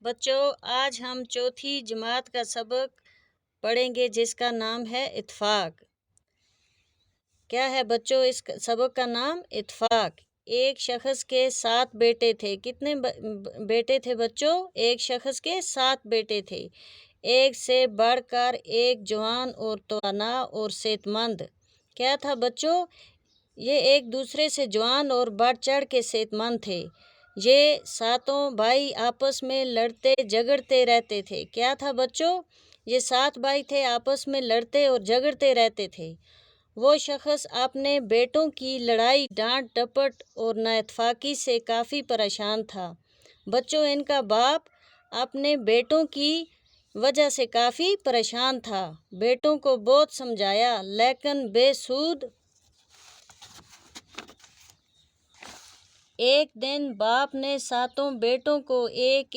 बच्चों, आज हम चौथी जमात का सबक पढ़ेंगे जिसका नाम है इत्फाक। क्या है बच्चों इस सबक का नाम? इत्फाक। एक शख्स के 7 बेटे थे। कितने बेटे थे बच्चों? एक शख्स के 7 बेटे थे। एक से बढ़कर एक जवान और तवाना और सेहतमंद। क्या था बच्चों? ये एक दूसरे से जवान और बढ़ चढ़ के सेहतमंद थे। ये सातों भाई आपस में लड़ते झगड़ते रहते थे। क्या था बच्चों? ये 7 भाई थे, आपस में लड़ते और झगड़ते रहते थे। वो शख्स अपने बेटों की लड़ाई, डांट डपट और नाइतफाकी से काफ़ी परेशान था। बच्चों, इनका बाप अपने बेटों की वजह से काफ़ी परेशान था। बेटों को बहुत समझाया लेकिन बेसूद। एक दिन बाप ने सातों बेटों को एक